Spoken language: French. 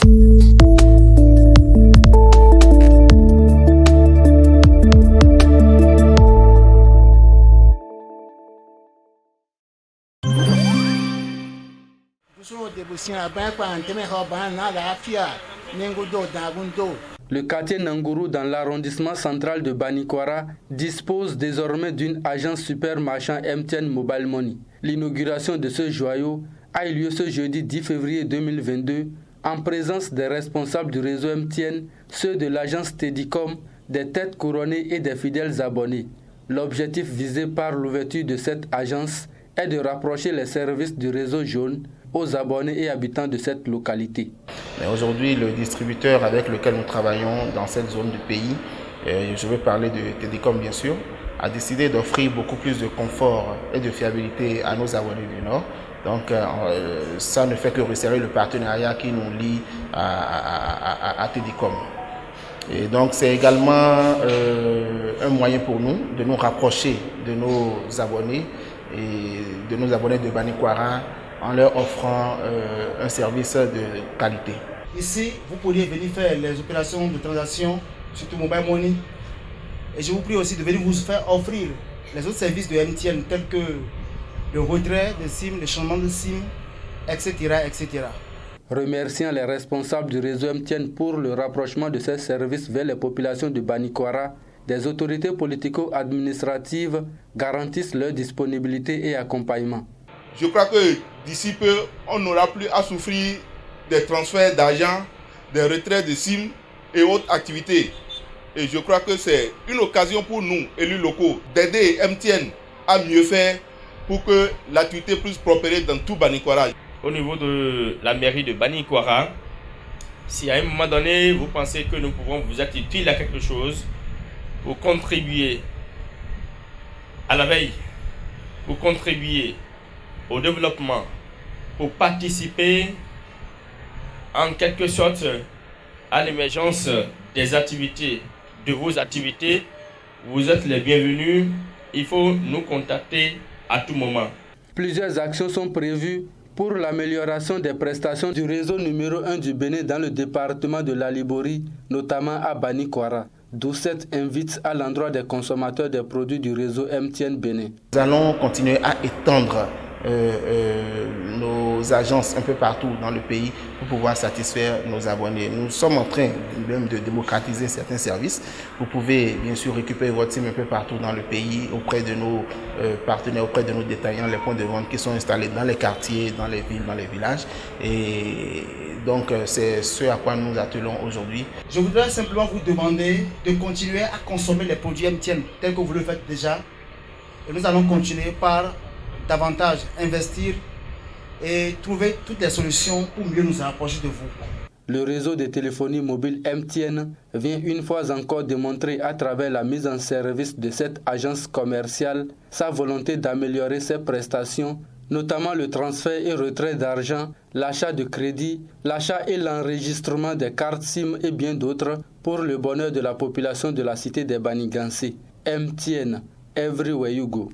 Le quartier Nangourou dans l'arrondissement central de Banikwara dispose désormais d'une agence super marchand MTN Mobile Money. L'inauguration de ce joyau a eu lieu ce jeudi 10 février 2022 en présence des responsables du réseau MTN, ceux de l'agence Tedicom, des têtes couronnées et des fidèles abonnés. L'objectif visé par l'ouverture de cette agence est de rapprocher les services du réseau jaune aux abonnés et habitants de cette localité. Mais aujourd'hui, le distributeur avec lequel nous travaillons dans cette zone du pays, je veux parler de Tedicom bien sûr, a décidé d'offrir beaucoup plus de confort et de fiabilité à nos abonnés du Nord. Donc ça ne fait que resserrer le partenariat qui nous lie à Tedicom. Et donc c'est également un moyen pour nous de nous rapprocher de nos abonnés et de nos abonnés de Banikwara en leur offrant un service de qualité. Ici, vous pourriez venir faire les opérations de transaction, surtout Mobile Money. Et je vous prie aussi de venir vous faire offrir les autres services de MTN tels que le retrait de SIM, le changement de SIM, etc., etc. Remerciant les responsables du réseau MTN pour le rapprochement de ces services vers les populations de Banikwara, des autorités politico-administratives garantissent leur disponibilité et accompagnement. Je crois que d'ici peu, on n'aura plus à souffrir des transferts d'argent, des retraits de SIM et autres activités. Et je crois que c'est une occasion pour nous, élus locaux, d'aider MTN à mieux faire pour que l'activité puisse prospérer dans tout Banikwara. Au niveau de la mairie de Banikwara, si à un moment donné vous pensez que nous pouvons vous être utiles à quelque chose, vous contribuer à la veille, vous contribuer au développement, pour participer en quelque sorte à l'émergence des activités, de vos activités, vous êtes les bienvenus. Il faut nous contacter à tout moment. Plusieurs actions sont prévues pour l'amélioration des prestations du réseau numéro 1 du Bénin dans le département de la Libori, notamment à Banikwara. D'où cette invite à l'endroit des consommateurs des produits du réseau MTN Bénin. Nous allons continuer à étendre nos agences un peu partout dans le pays pour pouvoir satisfaire nos abonnés. Nous sommes en train même de démocratiser certains services. Vous pouvez bien sûr récupérer votre SIM un peu partout dans le pays auprès de nos partenaires, auprès de nos détaillants, les points de vente qui sont installés dans les quartiers, dans les villes, dans les villages. Et donc c'est ce à quoi nous attelons aujourd'hui. Je voudrais simplement vous demander de continuer à consommer les produits MTN tels que vous le faites déjà. Et nous allons continuer par davantage investir et trouver toutes les solutions pour mieux nous rapprocher de vous. Le réseau de téléphonie mobile MTN vient une fois encore démontrer à travers la mise en service de cette agence commerciale sa volonté d'améliorer ses prestations, notamment le transfert et retrait d'argent, l'achat de crédit, l'achat et l'enregistrement des cartes SIM et bien d'autres pour le bonheur de la population de la cité des Banigansé. MTN, everywhere you go.